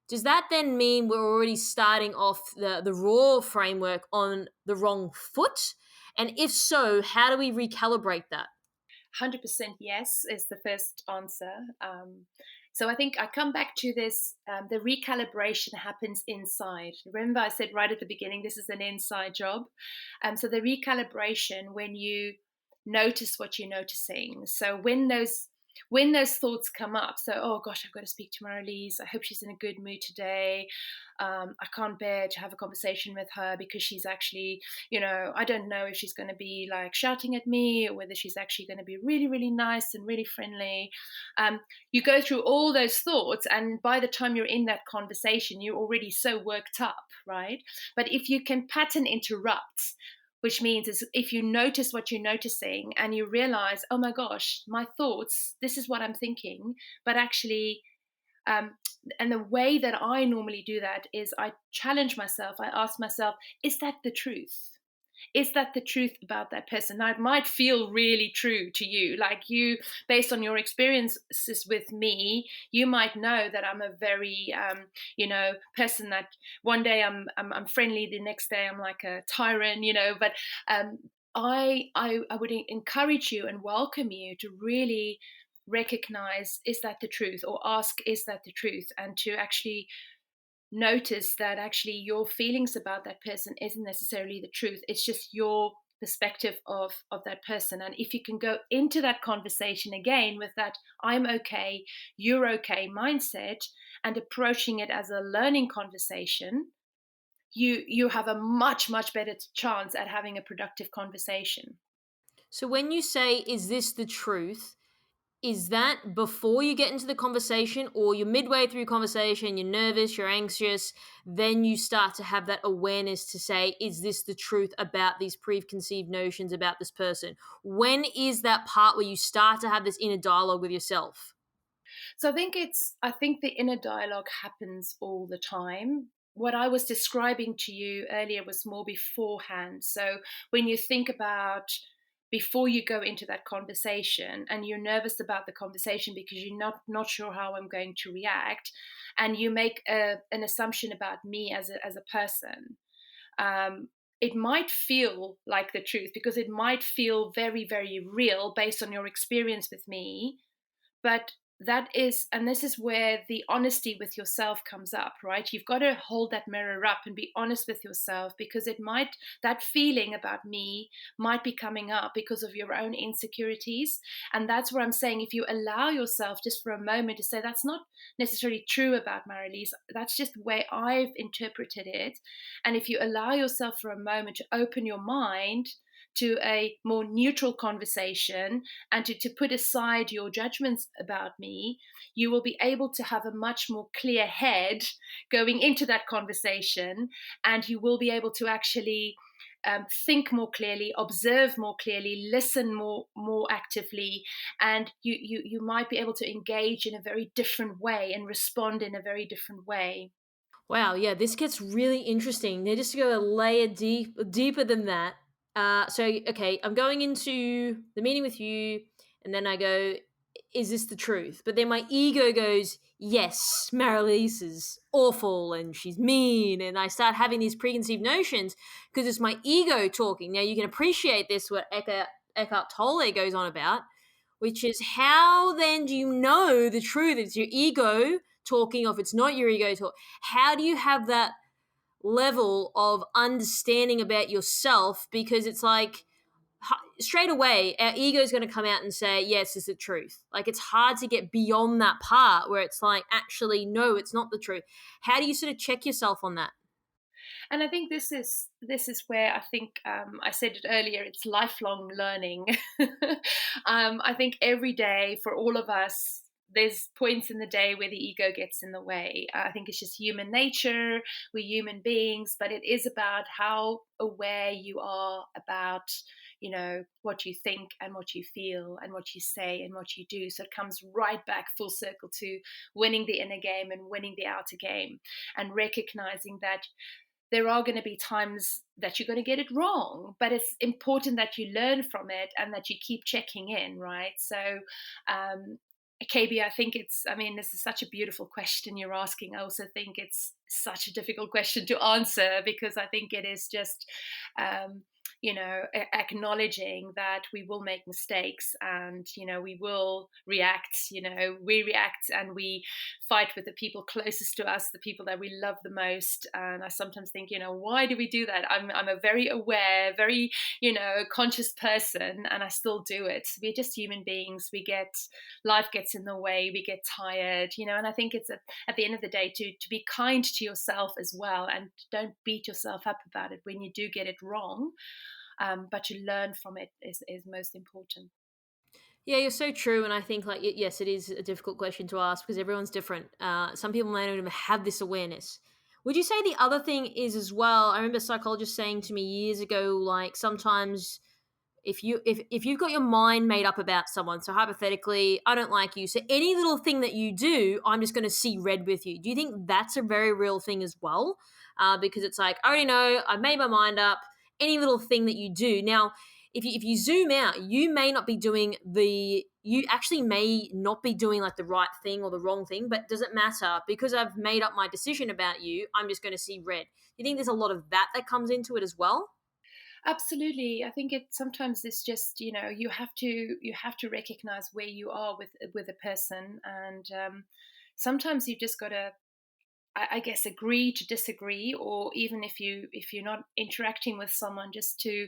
does that then mean we're already starting off the raw framework on the wrong foot? And if so, how do we recalibrate that? 100% yes is the first answer. So I think I come back to this, the recalibration happens inside. Remember, I said right at the beginning, this is an inside job. So the recalibration, when you notice what you're noticing. So when those thoughts come up, so, oh gosh, I've got to speak to Marilise. I hope she's in a good mood today. I can't bear to have a conversation with her because she's actually, I don't know if she's going to be like shouting at me or whether she's actually going to be really, really nice and really friendly. You go through all those thoughts, and by the time you're in that conversation, you're already so worked up, right? But if you can pattern interrupt, which means is if you notice what you're noticing and you realize, oh my gosh, my thoughts, this is what I'm thinking, but actually, and the way that I normally do that is I challenge myself. I ask myself, is that the truth? Is that the truth about that person? Now, it might feel really true to you, like you, based on your experiences with me, you might know that I'm a very, person that one day I'm friendly, the next day I'm like a tyrant, But I would encourage you and welcome you to really recognize, is that the truth, or ask, is that the truth, and to actually notice that actually your feelings about that person isn't necessarily the truth. It's just your perspective of that person. And if you can go into that conversation again with that I'm okay, you're okay mindset, and approaching it as a learning conversation, you have a much, much better chance at having a productive conversation. So when you say, is this the truth? Is that before you get into the conversation, or you're midway through conversation, you're nervous, you're anxious, then you start to have that awareness to say, is this the truth about these preconceived notions about this person? When is that part where you start to have this inner dialogue with yourself? So I think the inner dialogue happens all the time. What I was describing to you earlier was more beforehand. So when you think about before you go into that conversation and you're nervous about the conversation because you're not sure how I'm going to react, and you make an assumption about me as a person, it might feel like the truth because it might feel very, very real based on your experience with me. But and this is where the honesty with yourself comes up, right? You've got to hold that mirror up and be honest with yourself, because that feeling about me might be coming up because of your own insecurities. And that's where I'm saying, if you allow yourself just for a moment to say, that's not necessarily true about Marilise, that's just the way I've interpreted it. And if you allow yourself for a moment to open your mind to a more neutral conversation and to put aside your judgments about me, you will be able to have a much more clear head going into that conversation, and you will be able to actually think more clearly, observe more clearly, listen more actively, and you might be able to engage in a very different way and respond in a very different way. Wow, yeah, this gets really interesting. Now, just to go a layer deeper than that. Okay, I'm going into the meeting with you, and then I go, "Is this the truth?" But then my ego goes, "Yes, Marilise is awful and she's mean," and I start having these preconceived notions because it's my ego talking. Now, you can appreciate this, what Eckhart Tolle goes on about, which is, how then do you know the truth? It's your ego talking, or if it's not your ego talk, how do you have that level of understanding about yourself? Because it's like, straight away our ego is going to come out and say, yes, this is the truth. Like, it's hard to get beyond that part where it's like, actually, no, it's not the truth. How do you sort of check yourself on that? And I think this is where I think I said it earlier. It's lifelong learning. I think every day for all of us, there's points in the day where the ego gets in the way. I think it's just human nature. We're human beings, but it is about how aware you are about, what you think and what you feel and what you say and what you do. So it comes right back full circle to winning the inner game and winning the outer game, and recognizing that there are going to be times that you're going to get it wrong, but it's important that you learn from it and that you keep checking in, right? So, KB, I think this is such a beautiful question you're asking. I also think it's such a difficult question to answer, because I think it is just, acknowledging that we will make mistakes, and, we will react, we react and we fight with the people closest to us, the people that we love the most. And I sometimes think, why do we do that? I'm a very aware, very, conscious person, and I still do it. We're just human beings. Life gets in the way, we get tired, and I think it's at the end of the day to be kind to yourself as well, and don't beat yourself up about it when you do get it wrong. But to learn from it is most important. Yeah, you're so true. And I think, yes, it is a difficult question to ask because everyone's different. Some people may not even have this awareness. Would you say the other thing is as well? I remember a psychologist saying to me years ago, like, sometimes if you've got your mind made up about someone, so hypothetically, I don't like you, so any little thing that you do, I'm just going to see red with you. Do you think that's a very real thing as well? Because it's like, I already know, I've made my mind up. Any little thing that you do now, if you zoom out, you actually may not be doing like the right thing or the wrong thing, but does it matter? Because I've made up my decision about you, I'm just going to see red. You think there's a lot of that comes into it as well? Absolutely. I think sometimes it's just, you have to recognize where you are with a person, and sometimes you just got to, I guess, agree to disagree, or even if you're not interacting with someone, just to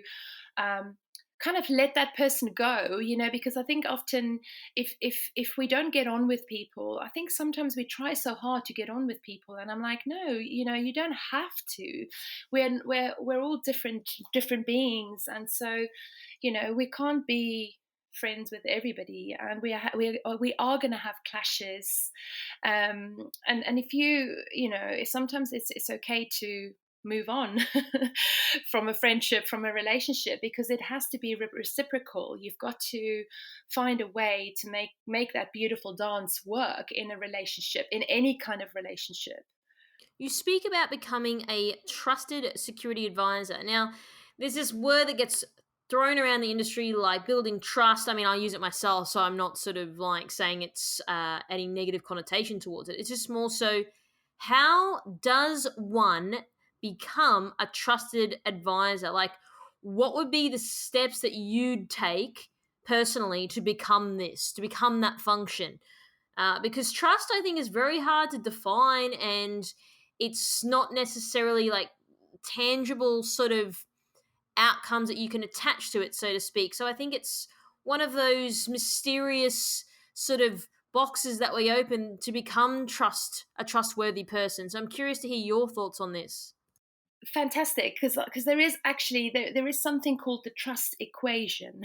kind of let that person go, because I think often if we don't get on with people, I think sometimes we try so hard to get on with people, and I'm like, no, you don't have to. We're all different beings, and so we can't be friends with everybody, and we are going to have clashes, and if sometimes it's okay to move on from a friendship, from a relationship, because it has to be reciprocal. You've got to find a way to make that beautiful dance work in a relationship, in any kind of relationship. You speak about becoming a trusted security advisor. Now, there's this word that gets thrown around the industry, like building trust. I mean, I use it myself, so I'm not sort of like saying it's any negative connotation towards it. It's just more so, how does one become a trusted advisor? Like, what would be the steps that you'd take personally to become this, to become that function? Because trust, I think, is very hard to define, and it's not necessarily like tangible sort of outcomes that you can attach to it, so to speak. So I think it's one of those mysterious sort of boxes that we open to become a trustworthy person. So I'm curious to hear your thoughts on this. Fantastic, because there is actually there is something called the trust equation.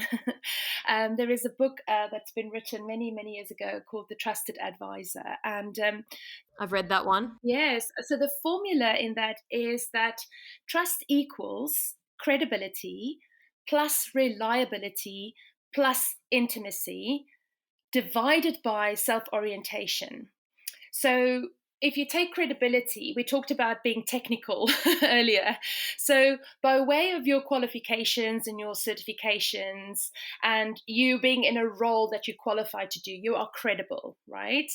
There is a book that's been written many years ago called The Trusted Advisor, and I've read that one. yes, so the formula in that is that trust equals credibility plus reliability plus intimacy divided by self-orientation. So if you take credibility, we talked about being technical earlier. So by way of your qualifications and your certifications and you being in a role that you're qualified to do, you are credible, right?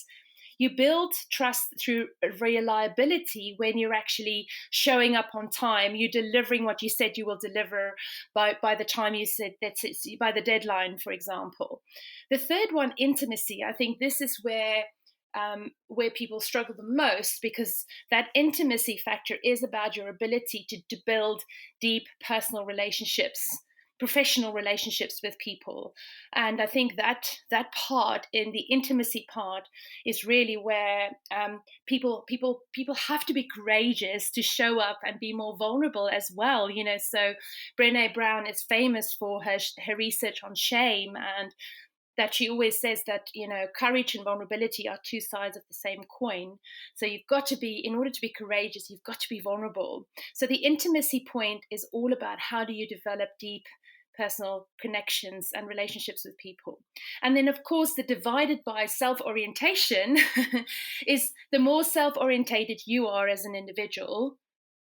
You build trust through reliability when you're actually showing up on time, you're delivering what you said you will deliver by the time you said that's it, by the deadline, for example. The third one, intimacy. I think this is where people struggle the most, because that intimacy factor is about your ability to build deep personal relationships, professional relationships with people. And I think that part, in the intimacy part, is really where people have to be courageous to show up and be more vulnerable as well. So Brené Brown is famous for her research on shame, and that she always says that, courage and vulnerability are two sides of the same coin. So you've got to be, in order to be courageous, you've got to be vulnerable. So the intimacy point is all about how do you develop deep personal connections and relationships with people. And then, of course, the divided by self orientation is the more self orientated you are as an individual,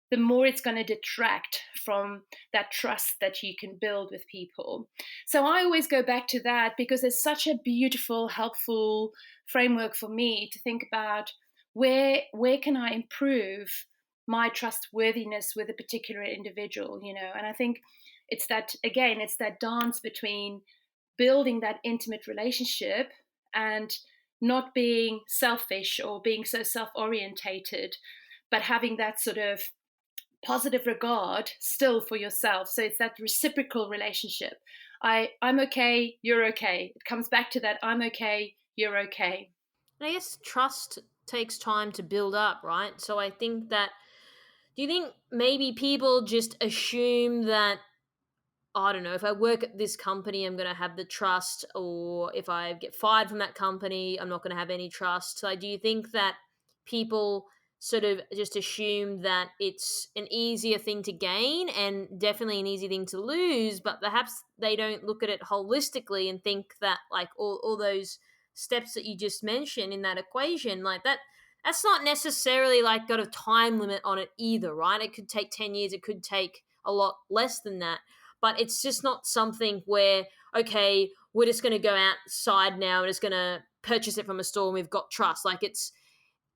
the more it's going to detract from that trust that you can build with people. So I always go back to that because it's such a beautiful, helpful framework for me to think about where can I improve my trustworthiness with a particular individual, and I think it's that dance between building that intimate relationship and not being selfish or being so self-orientated, but having that sort of positive regard still for yourself. So it's that reciprocal relationship. I'm okay, you're okay. It comes back to that I'm okay, you're okay. And I guess trust takes time to build up, right? So I think that, do you think maybe people just assume that, I don't know, if I work at this company, I'm going to have the trust, or if I get fired from that company, I'm not going to have any trust? So do you think that people sort of just assume that it's an easier thing to gain and definitely an easy thing to lose, but perhaps they don't look at it holistically and think that, like, all those steps that you just mentioned in that equation, like that's not necessarily like got a time limit on it either, right? It could take 10 years, it could take a lot less than that, but it's just not something where, okay, we're just going to go outside now and just going to purchase it from a store and we've got trust. Like, it's,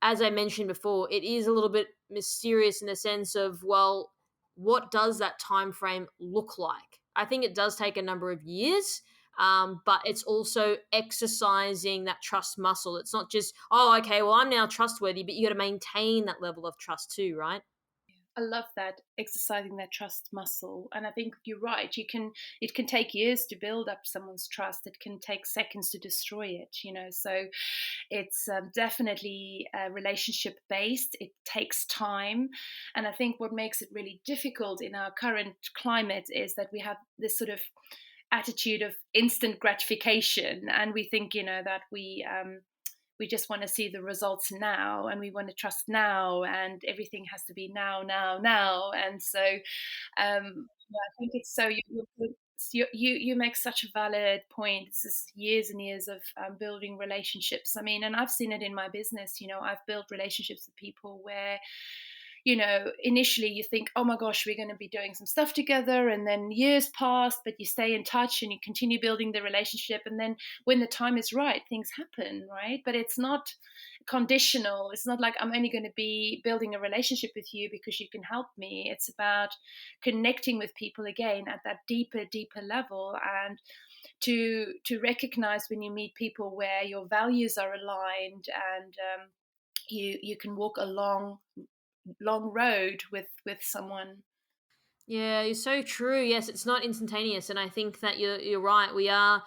as I mentioned before, it is a little bit mysterious in the sense of, well, what does that time frame look like? I think it does take a number of years, but it's also exercising that trust muscle. It's not just, oh, okay, well, I'm now trustworthy, but you got to maintain that level of trust too, right? I love that, exercising that trust muscle. And I think you're right. It can take years to build up someone's trust. It can take seconds to destroy it. So it's definitely relationship based. It takes time. And I think what makes it really difficult in our current climate is that we have this sort of attitude of instant gratification. And we think, that we just want to see the results now, and we want to trust now, and everything has to be now, now, now. And so I think it's so you make such a valid point. This is years and years of building relationships. I mean, and I've seen it in my business. I've built relationships with people where initially you think, oh my gosh, we're going to be doing some stuff together. And then years pass, but you stay in touch and you continue building the relationship. And then when the time is right, things happen, right? But it's not conditional. It's not like I'm only going to be building a relationship with you because you can help me. It's about connecting with people again at that deeper level, and to recognize when you meet people where your values are aligned, and you can walk a long road with someone. Yeah, you're so true. Yes, it's not instantaneous, and I think that you're right. We are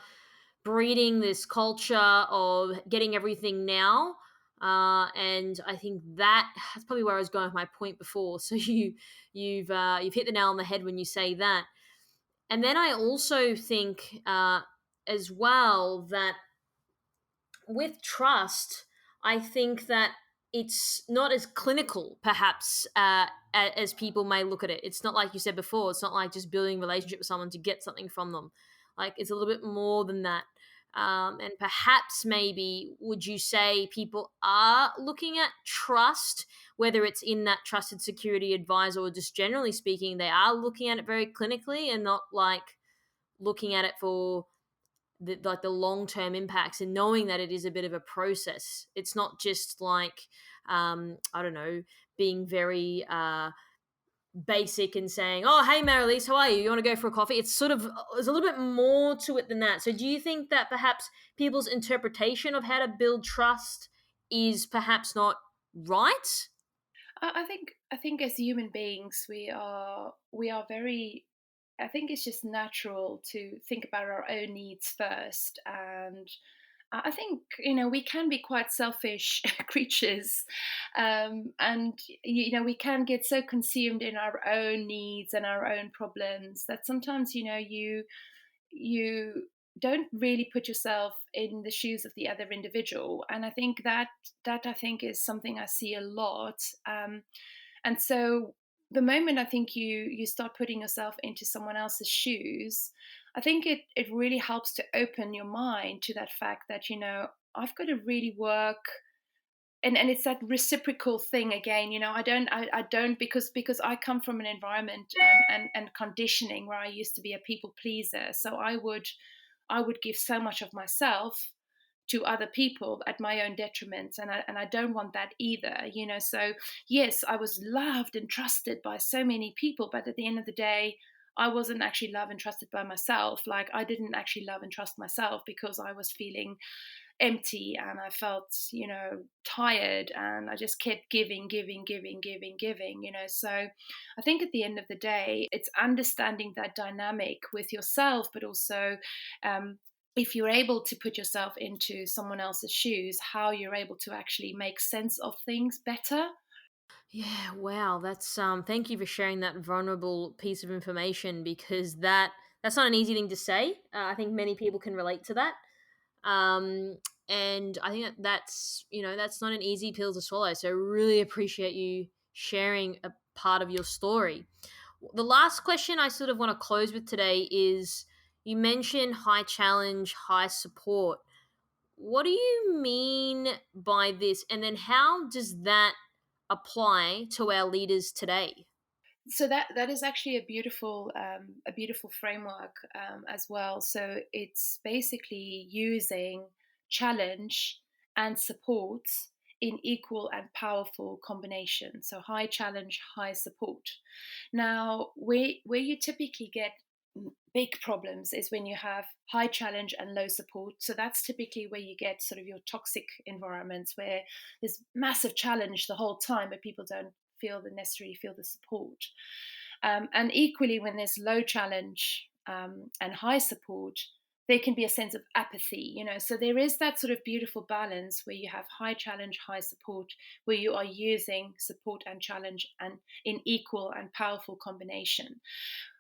breeding this culture of getting everything now, and I think that's probably where I was going with my point before. So you've hit the nail on the head when you say that. And then I also think as well that with trust, I think that it's not as clinical, perhaps, as people may look at it. It's not like you said before. It's not like just building a relationship with someone to get something from them. Like, it's a little bit more than that. And perhaps, maybe, would you say people are looking at trust, whether it's in that trusted security advisor or just generally speaking, they are looking at it very clinically and not like looking at it for the long-term impacts, and knowing that it is a bit of a process. It's not just like I don't know, being very basic and saying, oh, hey Marilise, how are you want to go for a coffee? It's sort of, there's a little bit more to it than that. So do you think that perhaps people's interpretation of how to build trust is perhaps not right? I think as human beings we are very, I think it's just natural to think about our own needs first. And I think, we can be quite selfish creatures. And, we can get so consumed in our own needs and our own problems that sometimes, you don't really put yourself in the shoes of the other individual. And I think that I think is something I see a lot. And so the moment I think you start putting yourself into someone else's shoes, I think it really helps to open your mind to that fact that, I've got to really work. And it's that reciprocal thing again. I don't because I come from an environment and conditioning where I used to be a people pleaser. So I would give so much of myself to other people at my own detriment, and I don't want that either. So yes, I was loved and trusted by so many people, but at the end of the day, I wasn't actually loved and trusted by myself. Like, I didn't actually love and trust myself because I was feeling empty, and I felt, tired, and I just kept giving. So I think at the end of the day, it's understanding that dynamic with yourself, but also, if you're able to put yourself into someone else's shoes, how you're able to actually make sense of things better. Yeah, wow. That's thank you for sharing that vulnerable piece of information, because that's not an easy thing to say. I think many people can relate to that. Um and I think that's not an easy pill to swallow. So I really appreciate you sharing a part of your story. The last question I sort of want to close with today is, you mentioned high challenge, high support. What do you mean by this? And then how does that apply to our leaders today? So that is actually a beautiful framework, as well. So it's basically using challenge and support in equal and powerful combination. So high challenge, high support. Now, where you typically get big problems is when you have high challenge and low support. So that's typically where you get sort of your toxic environments, where there's massive challenge the whole time, but people don't necessarily feel the support. And equally, when there's low challenge, and high support, there can be a sense of apathy. So there is that sort of beautiful balance where you have high challenge, high support, where you are using support and challenge and in equal and powerful combination,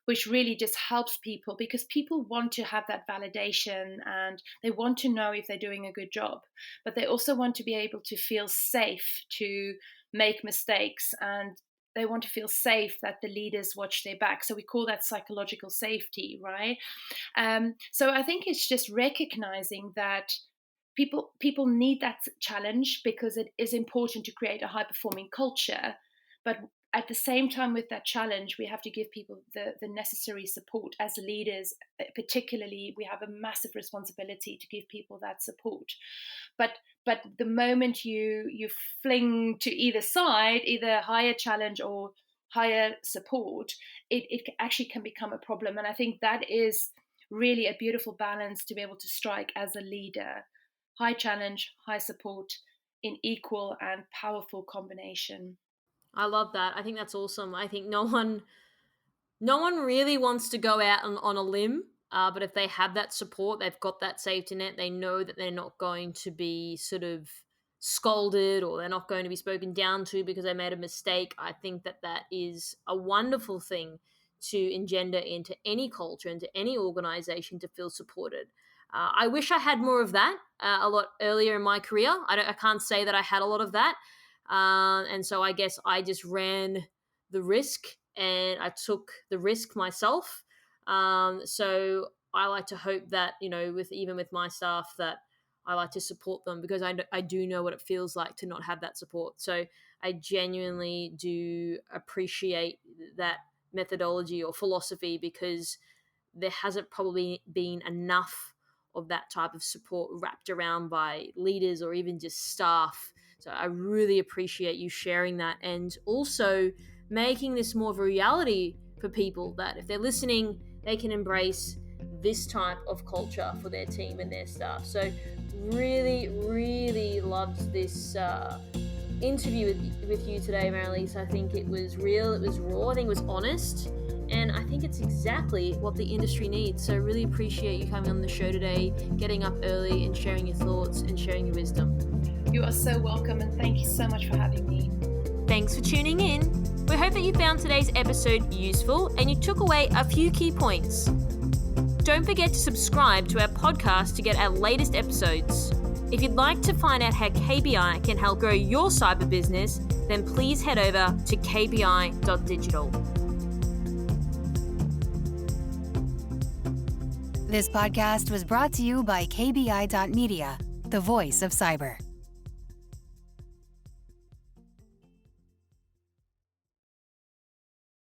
which really just helps people, because people want to have that validation and they want to know if they're doing a good job, but they also want to be able to feel safe to make mistakes, and they want to feel safe that the leaders watch their back. So we call that psychological safety, right? So I think it's just recognizing that people need that challenge, because it is important to create a high performing culture. But at the same time, with that challenge, we have to give people the necessary support. As leaders, particularly, we have a massive responsibility to give people that support. But the moment you fling to either side, either higher challenge or higher support, it actually can become a problem. And I think that is really a beautiful balance to be able to strike as a leader: high challenge, high support in equal and powerful combination. I love that. I think that's awesome. I think no one really wants to go out on a limb, but if they have that support, they've got that safety net, they know that they're not going to be sort of scolded, or they're not going to be spoken down to because they made a mistake. I think that is a wonderful thing to engender into any culture, into any organization, to feel supported. I wish I had more of that a lot earlier in my career. I can't say that I had a lot of that. And so I guess I just ran the risk, and I took the risk myself. So I like to hope that, with my staff, that I like to support them, because I do know what it feels like to not have that support. So I genuinely do appreciate that methodology or philosophy, because there hasn't probably been enough of that type of support wrapped around by leaders or even just staff. So I really appreciate you sharing that, and also making this more of a reality for people, that if they're listening, they can embrace this type of culture for their team and their staff. So really, really loved this interview with you today, Marilise. I think it was real, it was raw, I think it was honest, and I think it's exactly what the industry needs. So really appreciate you coming on the show today, getting up early and sharing your thoughts and sharing your wisdom. You are so welcome, and thank you so much for having me. Thanks for tuning in. We hope that you found today's episode useful and you took away a few key points. Don't forget to subscribe to our podcast to get our latest episodes. If you'd like to find out how KBI can help grow your cyber business, then please head over to kbi.digital. This podcast was brought to you by KBI.media, the voice of cyber.